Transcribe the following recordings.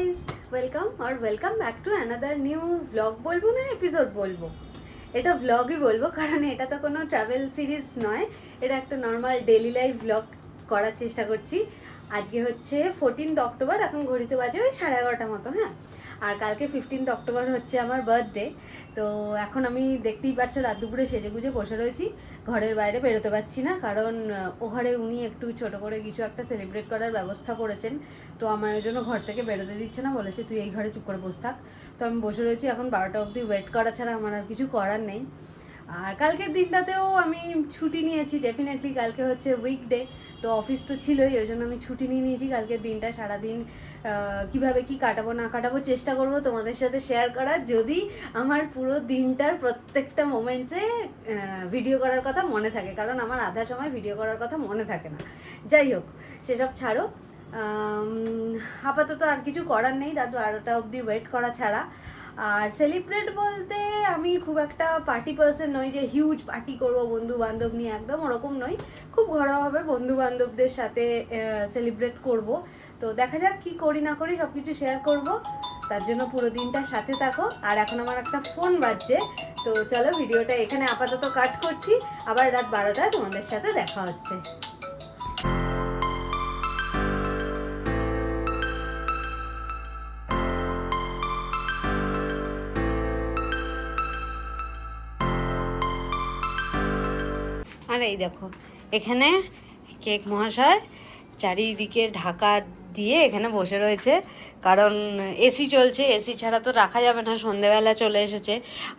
Guys, welcome back to another new blog. বলবো না episode বলবো, এটা ব্লগই বলবো, কারণ এটা তো কোনো ট্রাভেল সিরিজ নয়, এটা একটা নর্মাল ডেলি লাইফ ব্লগ করার চেষ্টা করছি। আজকে হচ্ছে 14 অক্টোবর, এখন ঘড়িতে বাজে ওই 11:30 মতো। হ্যাঁ, আর কালকে 15 অক্টোবর হচ্ছে আমার বার্থডে। তো এখন আমি দেখতেই পাচ্ছ রাত দুপুরে সেজেগুজে বসে রয়েছি, ঘরের বাইরে বেরোতে পারছি না, কারণ ও ঘরে উনি একটু ছোট করে কিছু একটা সেলিব্রেট করার ব্যবস্থা করেছেন। তো আমার ওই জন্য ঘর থেকে বেরোতে দিচ্ছে না, বলেছে তুই এই ঘরে চুপ করে বসে থাক। তো আমি বসে রয়েছি, এখন 12টা অবধি ওয়েট করা ছাড়া আমার আর কিছু করার নেই। আর কালকের দিনটাতেও আমি ছুটি নিয়েছি, ডেফিনেটলি কালকে হচ্ছে উইকডে, তো অফিস তো ছিলই, ওই জন্য আমি ছুটি নিয়ে নিয়েছি। কালকের দিনটা সারাদিন কিভাবে কি কাটাবো না কাটাবো চেষ্টা করব তোমাদের সাথে শেয়ার করার, যদি আমার পুরো দিনটার প্রত্যেকটা মোমেন্টসে ভিডিও করার কথা মনে থাকে, কারণ আমার আধা সময় ভিডিও করার কথা মনে থাকে না। যাই হোক, সেসব ছাড়ো। আপাতত আর কিছু করার নেই, রাত 12টা অবধি ওয়েট করা ছাড়া। আর সেলিব্রেট বলতে আমি খুব একটা পার্টি পার্সন নই যে হিউজ পার্টি করব বন্ধু বান্ধব নিয়ে, একদম ওরকম নই। খুব ঘরোয়াভাবে বন্ধু বান্ধবদের সাথে সেলিব্রেট করব। তো দেখা যাক কি করি না করি, সব কিছু শেয়ার করব, তার জন্য পুরো দিনটা সাথে থাকো। আর এখন আমার একটা ফোন বাজছে, তো চলো ভিডিওটা এখানে আপাতত কাট করছি, আবার রাত 12টায় তোমাদের সাথে দেখা হচ্ছে। আর এই দেখো, এখানে কেক মহাশয় চারিদিকে ঢাকা দিয়ে এখানে বসে রয়েছে, কারণ এসি চলছে, এসি ছাড়া তো রাখা যাবে না, সন্ধেবেলা চলে এসেছে।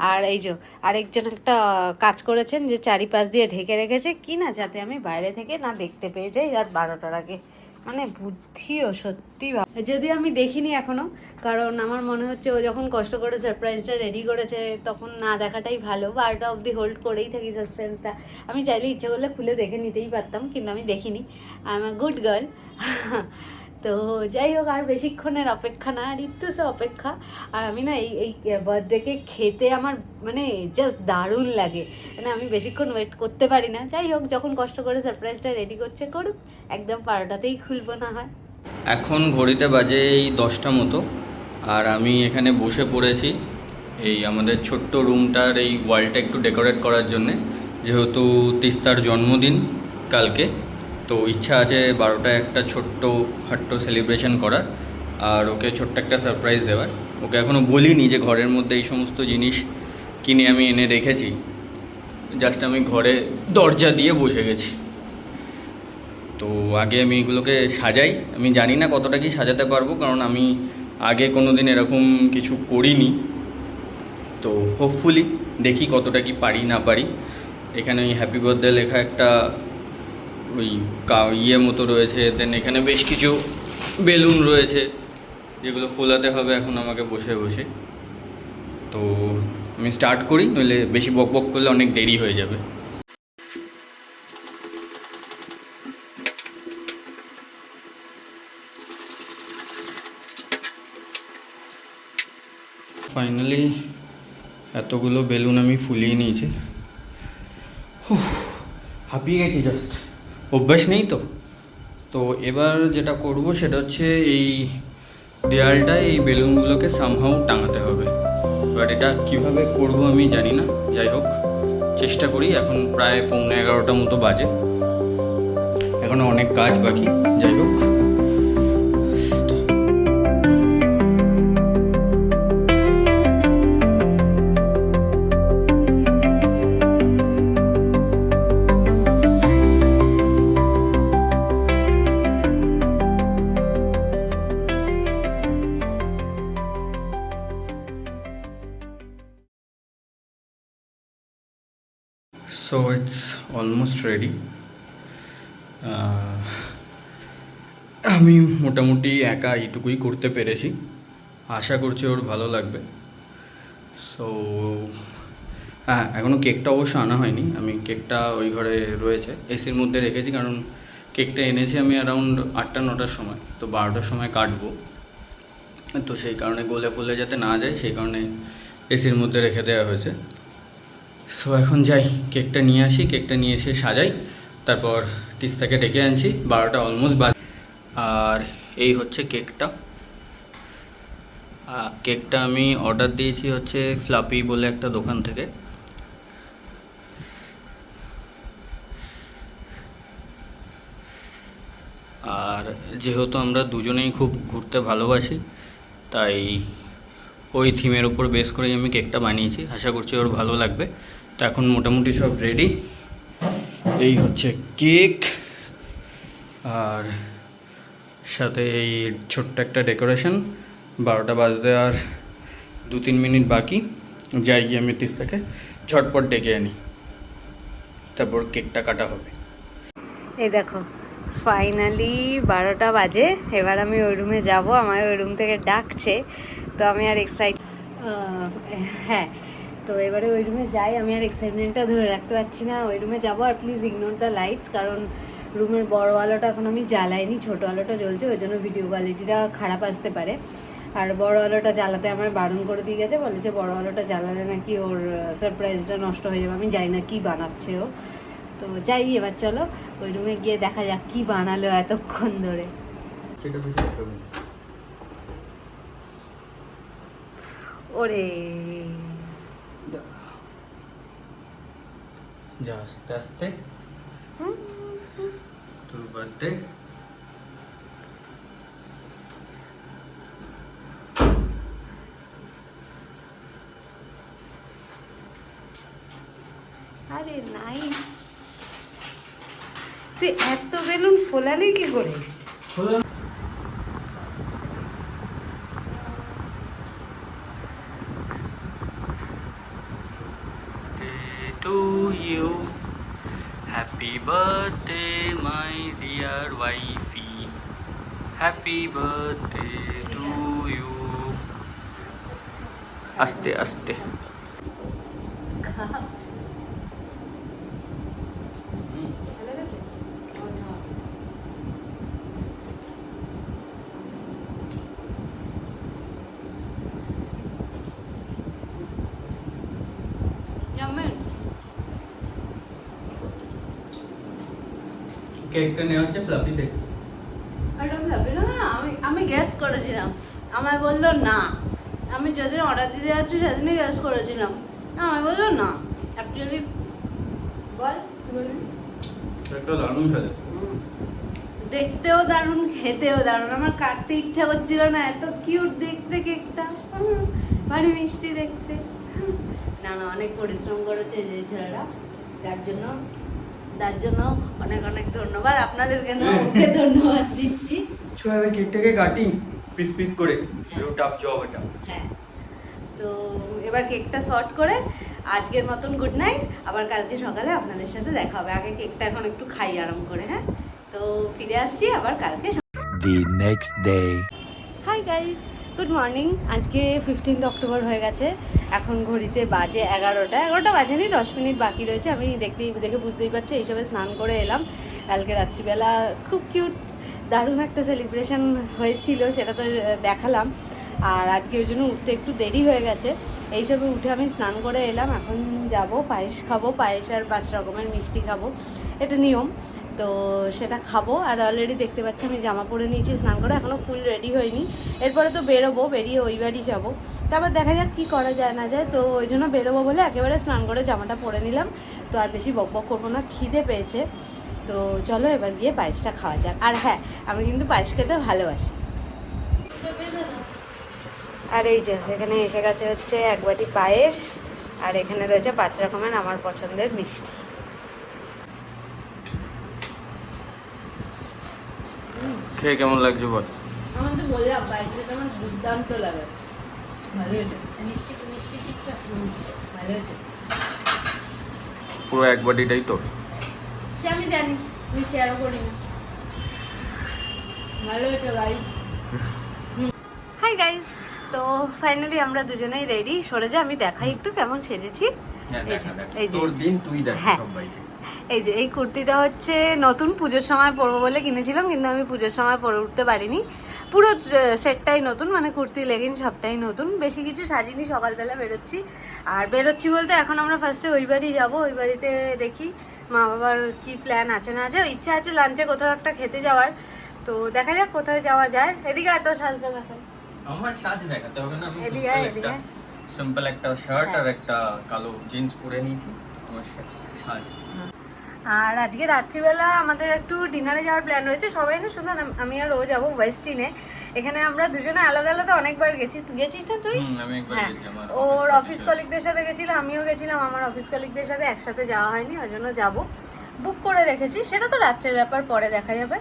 আর এই যে আরেকজন একটা কাজ করেছেন যে চারিপাশ দিয়ে ঢেকে রেখেছে কি না, যাতে আমি বাইরে থেকে না দেখতে পেয়ে যাই রাত 12টার আগে। মানে বুদ্ধিও সত্যি, যদি আমি দেখিনি এখনো, কারণ আমার মনে হচ্ছে ও যখন কষ্ট করে সারপ্রাইজটা রেডি করেছে তখন না দেখাটাই ভালো। 12টা অবধি হোল্ড করেই থাকি সাসপেন্সটা। আমি চাইলে ইচ্ছে করলে খুলে দেখে নিতেই পারতাম, কিন্তু আমি দেখিনি। I am a good girl. তো যাই হোক, আর বেশিক্ষণের অপেক্ষা না, আর একটু সে অপেক্ষা। আর আমি না এই এই বার্থডেকে খেতে আমার মানে জাস্ট দারুণ লাগে, মানে আমি বেশিক্ষণ ওয়েট করতে পারি না। যাই হোক, যখন কষ্ট করে সারপ্রাইজটা রেডি করছে করুক, একদম 12টাতেই খুলবো না হয়। এখন ঘড়িতে বাজে এই 10টা মতো, আর আমি এখানে বসে পড়েছি এই আমাদের ছোট্ট রুমটার এই ওয়ালটা একটু ডেকোরেট করার জন্যে, যেহেতু তিস্তার জন্মদিন কালকে। তো ইচ্ছা আছে 12টায় একটা ছোট্ট খাট্ট সেলিব্রেশন করার, আর ওকে ছোট্ট একটা সারপ্রাইজ দেওয়ার। ওকে এখনও বলিনি যে ঘরের মধ্যে এই সমস্ত জিনিস কিনে আমি এনে রেখেছি, জাস্ট আমি ঘরে দরজা দিয়ে বসে গেছি। তো আগে আমি এগুলোকে সাজাই, আমি জানি না কতটা কি সাজাতে পারবো, কারণ আমি আগে কোনো দিন এরকম কিছু করিনি। তো হোপফুলি দেখি কতটা কি পারি না পারি। এখানে ওই হ্যাপি বার্থডে লেখা একটা ওই ইয়ে মতো রয়েছে, দেন এখানে বেশ কিছু বেলুন রয়েছে যেগুলো ফোলাতে হবে এখন আমাকে বসে বসে। তো আমি স্টার্ট করি, নইলে বেশি বক বক করলে অনেক দেরি হয়ে যাবে। ফাইনালি এতগুলো বেলুন আমি ফুলিয়ে নিয়েছি, হাঁপিয়ে গেছি জাস্ট, অভ্যাস নেই তো। তো এবার যেটা করব সেটা হচ্ছে এই দেয়ালটায় এই বেলুনগুলোকে সামহাউ টাঙাতে হবে। এবার এটা কীভাবে করব আমি জানি না, যাই হোক চেষ্টা করি। এখন প্রায় 11:15 মতো বাজে, এখনও অনেক কাজ বাকি, যাই হোক। So it's almost ready. আমি মোটামুটি একা এইটুকুই করতে পেরেছি, আশা করছি ওর ভালো লাগবে। সো হ্যাঁ, এখনও কেকটা অবশ্য আনা হয়নি, আমি কেকটা ওই ঘরে রয়েছে এসির মধ্যে রেখেছি, কারণ কেকটা এনেছি আমি অ্যারাউন্ড 8টা-9টার সময়, তো 12টার সময় কাটবো। তো সেই কারণে গলে ফলে যাতে না যায় সেই কারণে এসির মধ্যে রেখে দেওয়া হয়েছে। সো এখন যাই, কেকটা নিয়ে আসি, কেকটা নিয়ে এসে সাজাই, তারপর তিস্তাকে ডেকে আনছি। 12টা অলমোস্ট বাজে। আর এই হচ্ছে কেকটা, কেকটা আমি অর্ডার দিয়েছি হচ্ছে ফ্লাপি বলে একটা দোকান থেকে। আর যেহেতু আমরা দুজনেই খুব ঘুরতে ভালোবাসি, তাই ওই থিমের উপর বেস করেই আমি কেকটা বানিয়েছি। আশা করছি ওর ভালো লাগবে। তো এখন মোটামুটি সব রেডি। এই হচ্ছে কেক, আর সাথে এই ছোট্ট একটা ডেকোরেশন। 12টা বাজতে আর 2-3 মিনিট বাকি। যাই গিয়ে আমি তিস্তাকে ঝটপট ডেকে আনি, তারপর কেকটা কাটা হবে। এই দেখো ফাইনালি 12টা বাজে। এবার আমি ওই রুমে যাব, আমায় ওই রুম থেকে ডাকছে। তো আমি আর হ্যাঁ, তো এবারে ওই রুমে যাই। আমি আর এক্সাইটমেন্টটা ধরে রাখতে পারছি না। ওই রুমে যাবো। আর প্লিজ ইগনোর দ্য লাইটস, কারণ রুমের বড় আলোটা এখন আমি জ্বালাইনি, ছোট আলোটা জ্বলছে, ওই জন্য ভিডিও কোয়ালিটিটা খারাপ আসতে পারে। আর বড় আলোটা জ্বালাতে আমার বারণ করে দিয়ে গেছে, বলেছে বড় আলোটা জ্বালালে নাকি ওর সারপ্রাইজটা নষ্ট হয়ে যাবে। আমি জানি না কি বানাচ্ছে ও। তো যাই, এবার চলো ওই রুমে গিয়ে দেখা যাক কি বানালো এতক্ষণ ধরে। ওরে যা আস্তে আস্তে, তোর বার্থডে। আরে নাইস। তুই এত বেলুন ফোলালি কি করে? To you, happy birthday my dear wifey, happy birthday to you. আস্তে আস্তে। কেকটা নেওয়া হচ্ছে ফ্লাফি থেকে। আমি গ্যাস করেছিলাম, আমায় বললো না। আমি যেদিন অর্ডার দিতে যাচ্ছি সেদিনই গ্যাস করেছিলাম, আমায় বললো না। অ্যাকচুয়ালি বল একটা দারুণ খেতে, দেখতেও দারুণ, খেতেও দারুণ। আমার কাটতে ইচ্ছা করছিল না, এত কিউট দেখতে কেকটা, ভারী মিষ্টি দেখতে। না না, অনেক পরিশ্রম করেছে যে ছেলেরা, তার জন্য অনেক অনেক ধন্যবাদ। আপনাদেরকে ওকে ধন্যবাদ দিচ্ছি। এবার কেকটাকে কাটি পিস পিস করে, টাফ জব এটা। হ্যাঁ, তো এবার কেকটা শর্ট করে আজকের মতন গুড নাইট। আবার কালকে সকালে আপনাদের সাথে দেখা হবে। আগে কেকটা এখন একটু খাই আরাম করে। হ্যাঁ, তো ফিরে আসছি আবার কালকে। The next day. Hi guys, good morning. আজকে 15 অক্টোবর হয়ে গেছে। এখন ঘড়িতে বাজে 11টা বাজেনি, 10 মিনিট বাকি রয়েছে। আমি দেখে বুঝতেই পারছি এইসবে স্নান করে এলাম। কালকে রাত্রিবেলা খুব কিউট দারুণ একটা সেলিব্রেশন হয়েছিল, সেটা তো দেখালাম। আর আজকে ওই জন্য উঠতে একটু দেরি হয়ে গেছে। এইসবে উঠে আমি স্নান করে এলাম। এখন যাব পায়েস খাবো, পায়েস আর 5 রকমের মিষ্টি খাবো, এটা নিয়ম। তো সেটা খাবো। আর অলরেডি দেখতে পাচ্ছি আমি জামা পরে নিয়েছি স্নান করে, এখনও ফুল রেডি হয়নি। এরপরে তো বেরোবো, বেরিয়ে ওই বাড়ি যাবো, তারপর দেখা যাক কী করা যায় না যায়। তো ওই জন্য বেরোবো বলে একেবারে স্নান করে জামাটা পরে নিলাম। তো আর বেশি বক বক করবো না, খিদে পেয়েছে। তো চলো এবার গিয়ে পায়েসটা খাওয়া যাক। আর হ্যাঁ, আমি কিন্তু পায়েস খেতে ভালোবাসি। আর এই যে এখানে এসে গেছে হচ্ছে 1 বাটি পায়েস, আর এখানে রয়েছে 5 রকমের আমার পছন্দের মিষ্টি। খেয়ে কেমন লাগছে বল? আমার তো বললাম পায়েসটা আমার দুর্দান্ত লাগে, ভালো হয়েছে। মিষ্টি মিষ্টি ঠিকটা ভালো হয়েছে। পুরো 1 বাটিটাই তোর? সে আমি জানি, আমি শেয়ারও করি না। ভালো হয়েছে গাইস। হাই গাইস, তো ফাইনালি আমরা দুজনেই রেডি। সরে যা, আমি দেখাই একটু কেমন সেজেছি। এই যে তোর দিন তুই দেখ সবাইকে। এই যে এই কুর্তিটা হচ্ছে নতুন, পুজোর সময় পরবো বলে কিনেছিলাম, কিন্তু আমি পুজোর সময় পরে উঠতে পারিনি। পুরো সেটটাই নতুন, মানে কুর্তি লেগিন সবটাই নতুন। বেশি কিছু সাজিনি, সকালবেলা বেরোচ্ছি। আর বেরোচ্ছি বলতে এখন আমরা ফার্স্টে ওই বাড়ি যাবো। ওই বাড়িতে দেখি মা বাবার কি প্ল্যান আছে না আছে। ইচ্ছা আছে লাঞ্চে কোথাও একটা খেতে যাওয়ার, তো দেখা যাক কোথায় যাওয়া যায়। এদিকে এত সাজটা দেখায়। আমার সাজ দেখাতে হবে না, আমি এদিকে আয়, এদিকে আয়। সিম্পল একটা শার্ট হ্যাঁ। আর একটা কালো জিন্স পরে নিয়েছি, আমার সাজ। আর আজকে রাত্রিবেলা আমাদের একটু ডিনারে যাওয়ার প্ল্যান রয়েছে, সবাই না, শুধু আমি আর ও যাবো ওয়েস্টিনে। এখানে আমরা দুজনে আলাদা আলাদা অনেকবার গেছি, গেছিস না তুই? আমি একবার হ্যাঁ, গেছি আমার ওর অফিস কলিগদের সাথে গেছিলাম, আমিও গেছিলাম, আমার অফিস কলিগদের সাথে একসাথে যাওয়া হয়নি, ওই জন্য যাবো, বুক করে রেখেছি। সেটা তো রাত্রের ব্যাপার, পরে দেখা যাবে।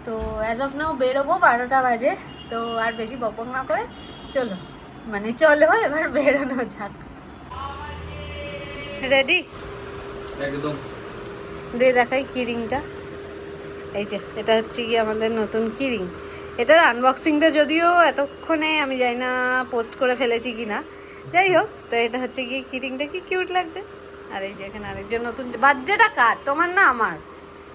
তো অ্যাজ অফ নাও বেরোবো, 12টা বাজে। তো আর বেশি বকবক না করে চলো, মানে চলো এবার বেরোনো যাক। রেডি? একদম। দিয়ে দেখাই কিরিংটা। এই যে এটা হচ্ছে কি আমাদের নতুন কিরিং। এটার আনবক্সিংটা যদিও এতক্ষণে আমি জানি না পোস্ট করে ফেলেছি কি না, যাই হোক। তো এটা হচ্ছে কি কিরিংটা, কি কিউট লাগছে। আর এই যে এখানে আরেকজন নতুন, বার্থডেটা কার, তোমার না আমার?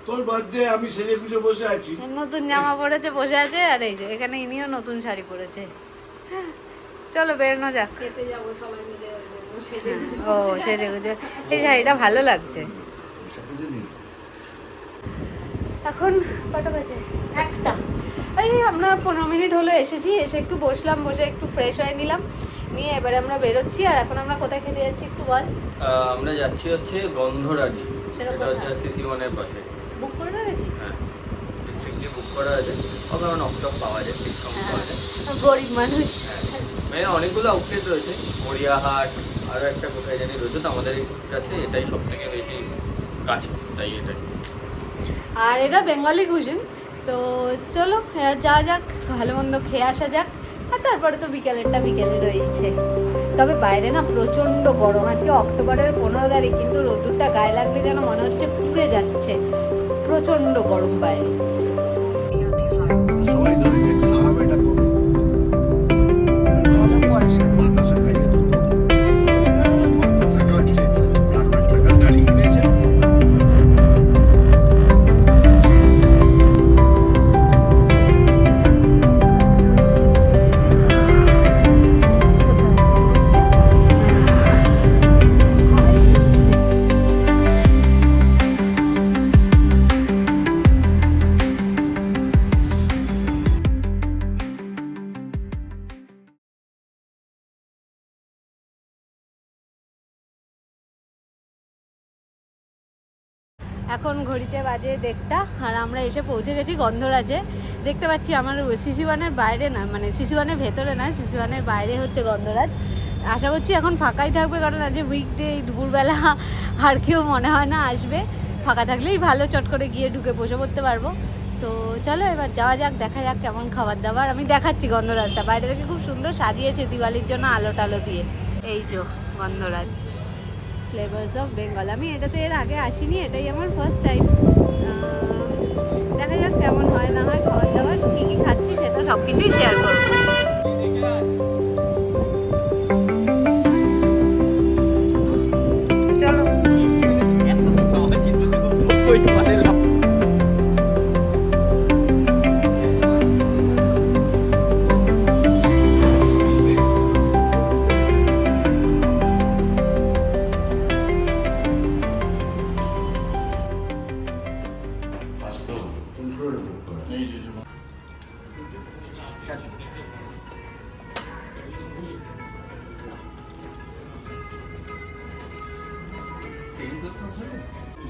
তোর বার্থডে, আমি সেজে গুজে বসে আছি। নতুন জামা পরেছে, বসে আছে। আর এই যে এখানে ইনিও নতুন শাড়ি পরেছে। চলো বেরোনো যাক। ও সেজে গুজে, এই শাড়িটা ভালো লাগছে। এখন কটা বাজে? 1টা। এই আমরা 15 মিনিট হলো এসেছি, এসে একটু বসলাম, বসে একটু ফ্রেশ হয়ে নিলাম, নিয়ে এবারে আমরা বেরোচ্ছি। আর এখন আমরা কোথায় খেতে যাচ্ছি একটু বল। আমরা যাচ্ছি হচ্ছে গন্ধরাজ, সেটা সেটা হচ্ছে কোথায়? সিসি ওয়ানের পাশে। বুক করে রেখেছি? হ্যাঁ, ডিস্ট্রিক্টলি বুক করা আছে, কারণ অফ পাওয়া যায়, ডিসকাউন্ট পাওয়া যায়। গরিব মানুষ। মানে অনেকগুলো আউটলেট রয়েছে, গড়িয়াহাট, আরও একটা কোথায় জানি রয়েছে। তো আমাদের কাছে এটাই সব থেকে বেশি কাছে, তাই এটাই। আর এটা বেঙ্গলি কুজিন। তো চলো যা যাক, ভালো মন্দ খেয়ে আসা যাক। আর তারপরে তো বিকেলেরটা বিকেলে রয়েছে। তবে বাইরে না প্রচণ্ড গরম, আজকে অক্টোবরের 15 তারিখ, কিন্তু রোদ্দুরটা গায়ে লাগলে যেন মনে হচ্ছে পুড়ে যাচ্ছে, প্রচণ্ড গরম বাইরে। সবাই ধরে যে খাওয়াবে এটা করবে। বাতাসে খাইয়ে দেবো। বাতাসে খাচ্ছে। তারপর টাকা গাড়ি কিনেছে। এখন ঘড়িতে বাজে 1:30, আর আমরা এসে পৌঁছে গেছি গন্ধরাজে। দেখতে পাচ্ছি আমার সিসি ওয়ানের বাইরে না, মানে সিসি ওয়ানের ভেতরে না, সিসি ওয়ানের বাইরে হচ্ছে গন্ধরাজ। আশা করছি এখন ফাঁকাই থাকবে, কারণ আজ উইকডে, দুপুরবেলা আর কেউ মনে হয় না আসবে। ফাঁকা থাকলেই ভালো, চট করে গিয়ে ঢুকে বসে পড়তে পারবো। তো চলো এবার যাওয়া যাক, দেখা যাক কেমন খাবার দাবার। আমি দেখাচ্ছি গন্ধরাজটা, বাইরে থেকে খুব সুন্দর সাজিয়েছে দিওয়ালির জন্য আলো টালো দিয়ে। এই যে গন্ধরাজ, ফ্লেভার্স অফ বেঙ্গল। আমি এটাতে এর আগে আসিনি, এটাই আমার ফার্স্ট টাইম। দেখা যাক কেমন হয় না হয় খাবার দাবার, কী কী খাচ্ছি সেটা সব কিছুই শেয়ার করবো। চলো।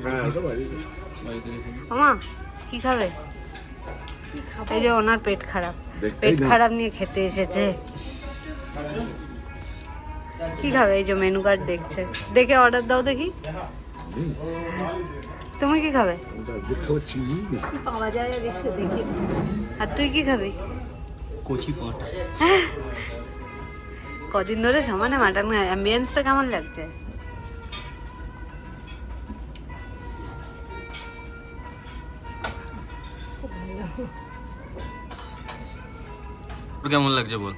হ্যাঁ, ওটা বাড়ি। মামা কি খাবে? এই যে ওনার পেট খারাপ, দেখতেই পেট না। খারাপ নিয়ে খেতে এসেছে। কি খাবে? এই যে মেনু কার্ড দেখছে, দেখে অর্ডার দাও দেখি। তুমি কি খাবে? ওটা দেখতে চিনি না। পাওয়া যায় দেখি। আর তুই কি খাবি? কচি পাঁটা। কদিন ধরে সমানে মাটন, অ্যাম্বিয়েন্সটা কেমন লাগছে? তোর কেমন লাগছে বল?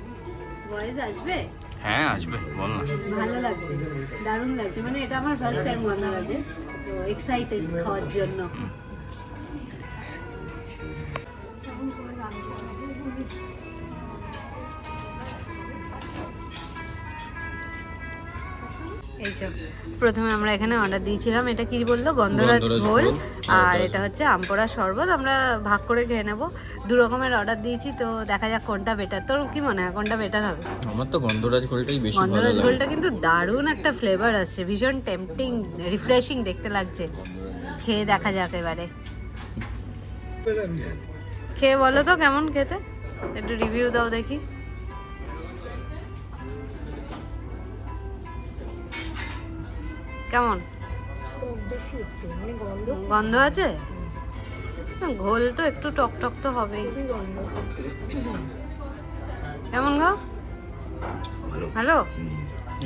ভয়েস আসবে? হ্যাঁ আসবে, বল না। ভালো লাগছে, দারুণ লাগছে। মানে এটা আমার ফার্স্ট টাইম গন্ধরাজে, তো এক্সাইটেড খাওয়ার জন্য। এই যে প্রথমে আমরা এখানে অর্ডার দিয়েছিলাম, এটা কি বললো, গন্ধরাজ গন্ধরাজ ঘোল, ঘোল, আর এটা হচ্ছে আমপোড়া শরবত। আমরা ভাগ করে খেয়ে নেবো, দু রকমের অর্ডার দিয়েছি, তো দেখা যাক কোনটা বেটার। তোর কি মনে হয় কোনটা বেটার হবে? আমার তো গন্ধরাজ ঘোলটাই বেশি ভালো গন্ধরাজ লাগে। ঘোলটা কিন্তু দারুণ একটা ফ্লেভার আসছে, ভীষণ টেম্পটিং, রিফ্রেশিং দেখতে লাগছে। খেয়ে দেখা যাক এবারে, খেয়ে বলো তো কেমন খেতে, একটু রিভিউ দাও দেখি। কেমন গন্ধ আছে? ঘোল তো একটু টক টক তো হবেই। কেমন গো? ভালো?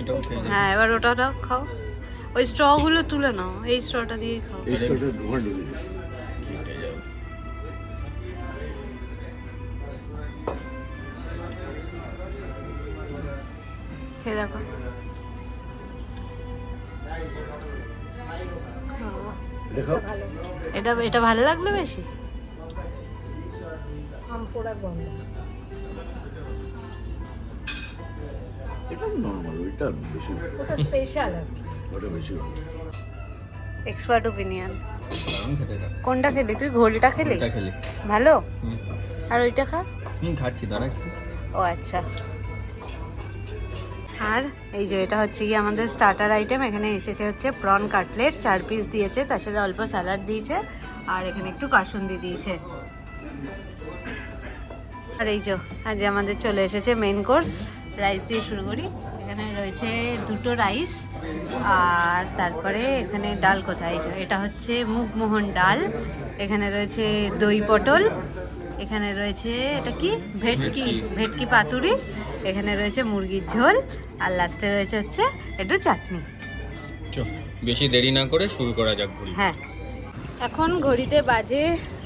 এটাও খেয়ে যাই। হ্যাঁ, এবার ওটা খাও, ওই স্ট্রগুলো তুলে নাও, এই স্ট্রটা দিয়ে খাও। এই স্টোরটা ঢোকা ঢুকে যায়। খেয়ে দেখো। দেখো এটা এটা ভালো লাগলো বেশি। এটা নর্মাল, ওইটা বেশি স্পেশাল ওটা বেশি ভালো। Expert opinion. দারুণ খেতে এটা। কোনটা খেলি তুই? ঘোলটা খেলি? এটা খেলি। ভালো। হুম। আর ওইটা খা। খাচ্ছি, দাঁড়াচ্ছি। ও আচ্ছা। আর এই যে এটা হচ্ছে কি আমাদের স্টার্টার আইটেম, এখানে এসেছে হচ্ছে প্রন কাটলেট, 4 পিস দিয়েছে, তার সাথে অল্প স্যালাড দিয়েছে, আর এখানে একটু কাসুন্দি দিয়েছে। আর এই যে আজ আমাদের চলে এসেছে মেন কোর্স, রাইস দিয়ে শুরু করি। এখানে রয়েছে 2টো রাইস, আর তারপরে এখানে ডাল কোথায়, এই যে এটা হচ্ছে মুগমোহন ডাল, এখানে রয়েছে দই পটল, এখানে রয়েছে এটা কি ভেটকি, ভেটকি পাতুরি, এখানে রয়েছে মুরগির ঝোল, আর লাস্টে রয়েছে হচ্ছে একটু চাটনি। চল বেশি দেরি না করে শুরু করা যাক ঘুরি। হ্যাঁ, এখন ঘড়িতে বাজে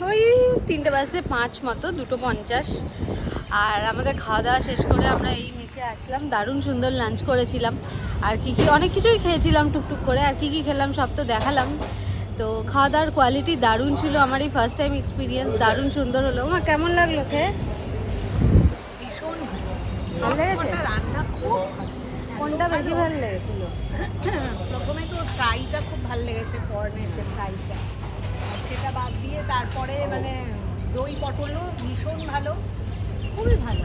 ওই 3টে বাজতে 5 মতো, 2:50। আর আমাদের খাওয়া দাওয়া শেষ করে আমরা এই নিচে আসলাম, দারুণ সুন্দর লাঞ্চ করেছিলাম, আর কি কি অনেক কিছুই খেয়েছিলাম টুকটুক করে, আর কি কি খেলাম সব তো দেখালাম। তো খাওয়া দাওয়ার কোয়ালিটি দারুণ ছিল, আমার এই ফার্স্ট টাইম এক্সপিরিয়েন্স, দারুণ সুন্দর হলো। মা কেমন লাগলো খেয়ে? ভীষণ ভালো লেগেছে? রান্না খুব কোনটা বেশি ভালো লেগেছিল? প্রথমে তো ফ্রাইটা খুব ভালো লেগেছে, কর্নের যে ফ্রাইটা, সেটা বাদ দিয়ে তারপরে মানে দই পটলও ভীষণ ভালো, খুবই ভালো।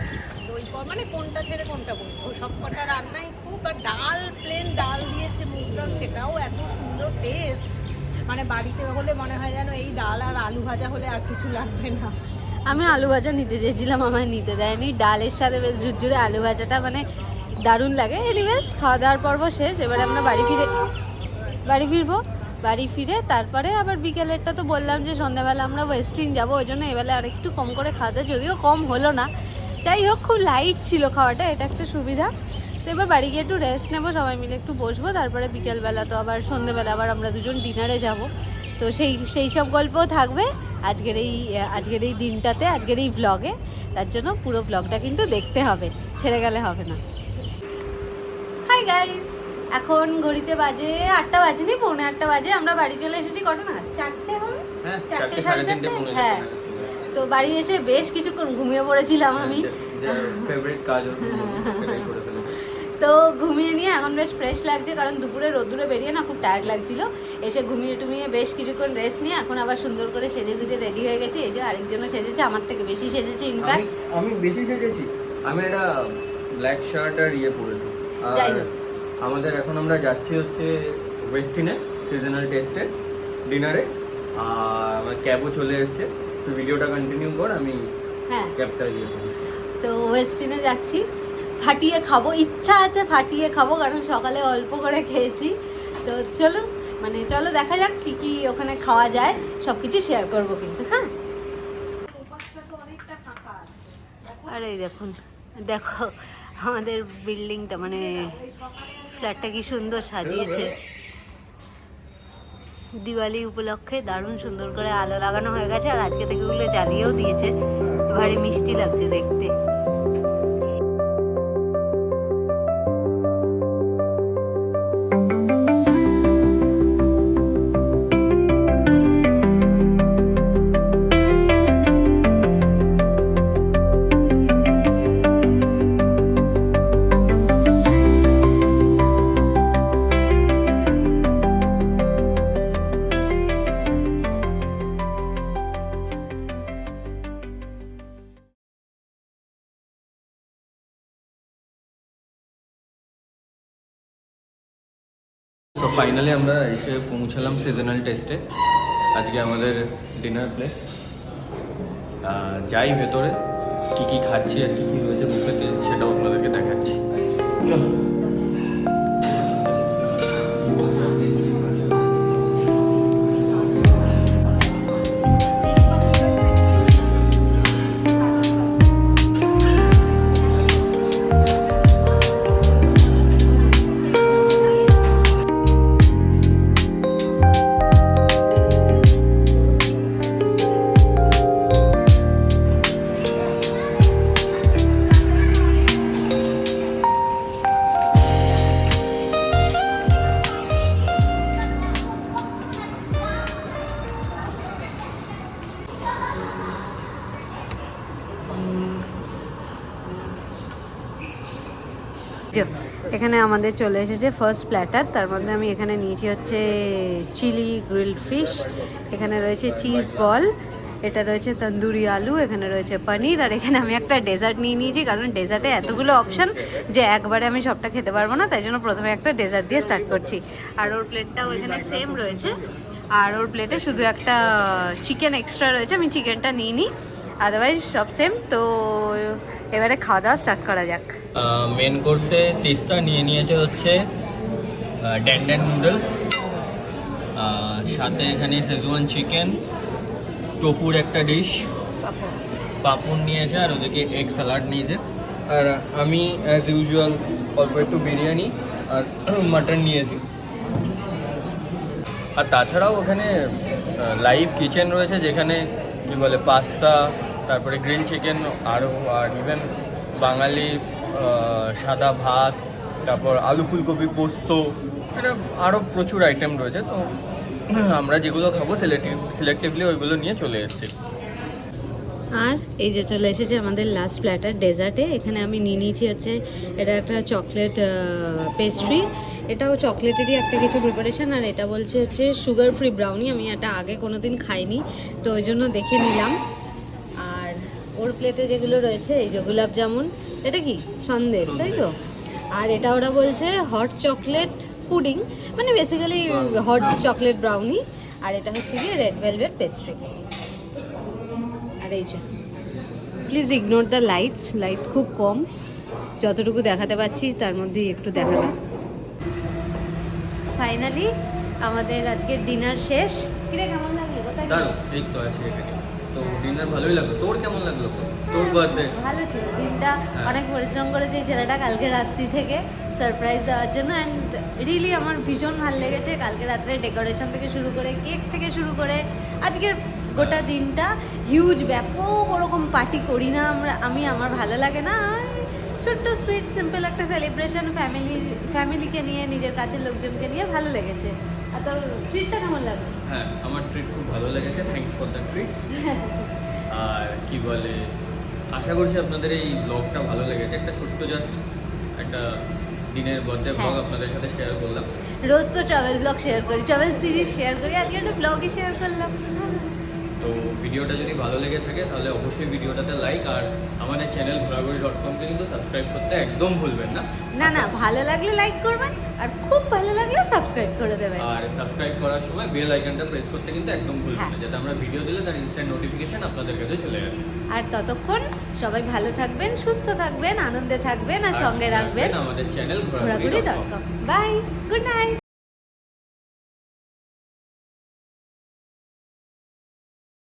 দই মানে কোনটা ছেড়ে কোনটা বলবো, সব কটা রান্নাই খুব। আর ডাল, প্লেন ডাল দিয়েছে মুগ ডাল, সেটাও এত সুন্দর টেস্ট, মানে বাড়িতে হলে মনে হয় যেন এই ডাল আর আলু ভাজা হলে আর কিছু লাগবে না। আমি আলু ভাজা নিতে চেয়েছিলাম, আমায় নিতে দেয়নি, ডালের সাথে বেশ ঝুরঝুরে আলু ভাজাটা মানে দারুণ লাগে। এনিওয়েজ খাওয়া দাওয়ার পর্ব শেষ, এবারে আমরা বাড়ি ফিরবো। বাড়ি ফিরে তারপরে আবার বিকেলেরটা তো বললাম যে সন্ধ্যাবেলা আমরা ওয়েস্টিন যাবো, ওই জন্য এবেলা আর একটু কম করে খাওয়া, যদিও কম হলো না, যাই হোক খুব লাইট ছিল খাওয়াটা, এটা একটা সুবিধা। তো এবার বাড়ি গিয়ে একটু রেস্ট নেবো, সবাই মিলে একটু বসবো, তারপরে বিকেলবেলা তো আবার সন্ধ্যেবেলা আবার আমরা দুজন ডিনারে যাব। তো সেই সব গল্পও থাকবে আজকের এই দিনটাতে, আজকের এই ব্লগে। তার জন্য পুরো ব্লগটা কিন্তু দেখতে হবে, ছেড়ে গেলে হবে না। হাই গাইস, এখন ঘড়িতে বাজে 8টা বাজেনি, 8:45 বাজে। আমরা বাড়ি চলে এসেছি কটা না, 4টে হবে, 4টে 4:30। হ্যাঁ, তো বাড়ি এসে বেশ কিছুক্ষণ ঘুমিয়ে পড়েছিলাম আমি, ফেভারিট কাজ সেটাই করে ফেলেছি। তো ঘুমিয়ে নিয়ে এখন বেশ ফ্রেশ লাগছে, কারণ দুপুরে রোদ্দুরে বেরিয়ে না খুব টায়ার্ড লাগছিল। এসে ঘুমিয়ে টুমিয়ে বেশ কিছুক্ষণ রেস্ট নিয়ে এখন আবার সুন্দর করে সেজে গুজে রেডি হয়ে গেছি। এই যে আরেকজনও সেজেছে, আমার থেকে বেশি সেজেছে ইনফ্যাক্ট। আমি বেশি সেজেছি, আমি একটা ব্ল্যাক শার্ট আর পরেছি। যাই আর হোক, আমাদের এখন আমরা যাচ্ছি হচ্ছে ওয়েস্টিনে সিজনাল টেস্টে ডিনারে, আর আমার ক্যাবও চলে এসেছে। তুই ভিডিওটা কন্টিনিউ কর, আমি হ্যাঁ, ক্যাবটা করি। তো ওয়েস্টিনে যাচ্ছি, ফাটিয়ে খাবো, ইচ্ছা আছে ফাটিয়ে খাবো, কারণ সকালে অল্প করে খেয়েছি। তো চলো দেখা যাক কি কি ওখানে খাওয়া যায়, সব কিছু শেয়ার করবো কিন্তু। হ্যাঁ, আর এই দেখো আমাদের বিল্ডিংটা, মানে ফ্ল্যাটটা কি সুন্দর সাজিয়েছে। দিওয়ালি উপলক্ষে দারুণ সুন্দর করে আলো লাগানো হয়ে গেছে, আর আজকে থেকে ওগুলো জ্বালিয়েও দিয়েছে, ভারী মিষ্টি লাগছে দেখতে। তো ফাইনালি আমরা এসে পৌঁছালাম সিজনাল টেস্টে। আজকে আমাদের ডিনার প্লেস। যাই ভেতরে কি কি খাচ্ছি আর কি কি হয়েছে বুফেতে সেটাও আপনাদেরকে দেখাচ্ছি। চলো। এখানে আমাদের চলে এসেছে ফার্স্ট প্ল্যাটার। তার মধ্যে আমি এখানে নিয়েছি হচ্ছে চিলি গ্রিলড ফিশ, এখানে রয়েছে চিজ বল, এটা রয়েছে তন্দুরি আলু, এখানে রয়েছে পনির, আর এখানে আমি একটা ডেজার্ট নিয়ে নিয়েছি কারণ ডেজার্টে এতগুলো অপশান যে একবারে আমি সবটা খেতে পারবো না, তাই জন্য প্রথমে একটা ডেজার্ট দিয়ে স্টার্ট করছি। আর ওর প্লেটটাও এখানে সেম রয়েছে, আর ওর প্লেটে শুধু একটা চিকেন এক্সট্রা রয়েছে, আমি চিকেনটা নিই নি, আদারওয়াইজ সব সেম। তো এবারে খাওয়া দাওয়া স্টার্ট করা যাক। মেন কোর্সে তিস্তা নিয়ে নিয়েছে হচ্ছে ড্যান্ডেন নুডলস, সাথে এখানে শেজওয়ান চিকেন, টোফুর একটা ডিশ, পাপড় নিয়েছে, আর ওদিকে এগ স্যালাড নিয়েছে। আর আমি অ্যাজ ইউজুয়াল অল্প একটু বিরিয়ানি আর মাটন নিয়েছি। আর তাছাড়াও ওখানে লাইভ কিচেন রয়েছে যেখানে কী বলে পাস্তা, তারপরে গ্রিল চিকেন, আর ইভেন বাঙালি সাদা ভাত, তারপর আলু ফুলকপি পোস্ত, এটা আরও প্রচুর আইটেম রয়েছে। তো আমরা যেগুলো খাবো সিলেক্টিভলি ওইগুলো নিয়ে চলে এসেছি। আর এই যে চলে এসেছে আমাদের লাস্ট প্ল্যাটার ডেজার্টে। এখানে আমি নিয়ে নিয়েছি হচ্ছে এটা একটা চকলেট পেস্ট্রি, এটাও চকলেটেরই একটা কিছু প্রিপারেশন, আর এটা বলছে হচ্ছে সুগার ফ্রি ব্রাউনি। আমি এটা আগে কোনো দিন খাইনি, তো ওই জন্য দেখে নিলাম। আর ওর প্লেটে যেগুলো রয়েছে এই যে গোলাপ জামুন, এটা কি সন্দেশ তাই তো, আর এটা ওরা বলছে হট চকলেট পুডিং, মানে বেসিক্যালি হট চকলেট ব্রাউনি, আর এটা হচ্ছে গিয়ে রেড ভেলভেট পেস্ট্রি। আর এই যে please ignore the lights, light খুব কম, যতটুকু দেখাতে পাচ্ছি তার মধ্যেই একটু দেখালাম। ফাইনালি আমাদের আজকের ডিনার শেষ। কিরে কেমন লাগলো? কোথায় দারুণ, এই তো আছে এখানে। তো ডিনার ভালোই লাগলো। তোর কেমন লাগলো? তোর বার্থডে ভালো ছিল দিনটা, অনেক পরিশ্রম করেছে এই ছেলেটা কালকে রাত্রি থেকে সারপ্রাইজ দেওয়ার জন্য, অ্যান্ড রিয়েলি আমার ভীষণ ভালো লেগেছে। কালকে রাত্রে ডেকোরেশন থেকে শুরু করে কেক থেকে শুরু করে আজকের গোটা দিনটা হিউজ ব্যাপক ওরকম পার্টি করি না আমি, আমার ভালো লাগে না, ছোট্ট সুইট সিম্পল একটা সেলিব্রেশন ফ্যামিলিকে নিয়ে, নিজের কাছের লোকজনকে নিয়ে ভালো লেগেছে। আর তোর ট্রিটটা কেমন লাগলো? হ্যাঁ, আমার ট্রিট খুব ভালো লেগেছে, থ্যাঙ্কস ফর দ্য ট্রিট। আর কি বলে, আশা করছি আপনাদের এই ব্লগটা ভালো লেগেছে। একটা ছোট্ট জাস্ট একটা দিনের বার্থডে ব্লগ আপনাদের সাথে শেয়ার করলাম। রোজ তো ট্রাভেল ব্লগ শেয়ার করি, ট্রাভেল সিরিজ শেয়ার করি, আজকে একটা ব্লগই শেয়ার করলাম। তো ভিডিওটা যদি ভালো লেগে থাকে তাহলে অবশ্যই ভিডিওটাতে লাইক, আর আমাদের চ্যানেল ঘোরাঘুরি.com-কে কিন্তু সাবস্ক্রাইব করতে একদম ভুলবেন না। না ভালো লাগলে লাইক করবেন, আর খুব ভালো লাগলে সাবস্ক্রাইব করে দেবেন। আর সাবস্ক্রাইব করার সময় বেল আইকনটা প্রেস করতে কিন্তু একদম ভুলবেন না, যাতে আমরা ভিডিও দিলে তার ইনস্ট্যান্ট নোটিফিকেশন আপনাদের কাছে চলে আসে। আর ততক্ষণ সবাই ভালো থাকবেন, সুস্থ থাকবেন, আনন্দে থাকবেন, আর সঙ্গে রাখবেন আমাদের চ্যানেল ঘোরাঘুরি.com। Bye, good night.